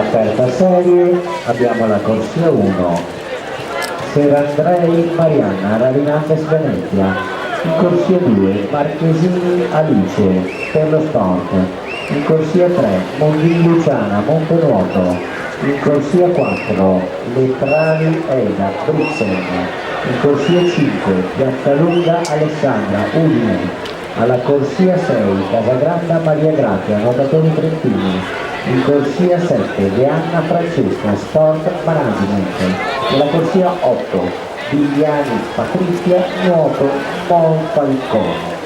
alla terza serie abbiamo la corsia 1, Serandrei Marianna, Ravinantes Venezia. In corsia 2 Marchesini Alice per lo sport. In corsia 3 Mondini Luciana Montenuoto. In corsia 4 Letrali Eda Bruxelles. In corsia 5 Piazzalunga Alessandra Udine. Alla corsia 6 Casagranda Maria Grazia Nuotatori Trentini. In corsia 7 Deanna Francesca Sport Management. Nella corsia 8 Viviani Patrizia Nuoto Monfalcone.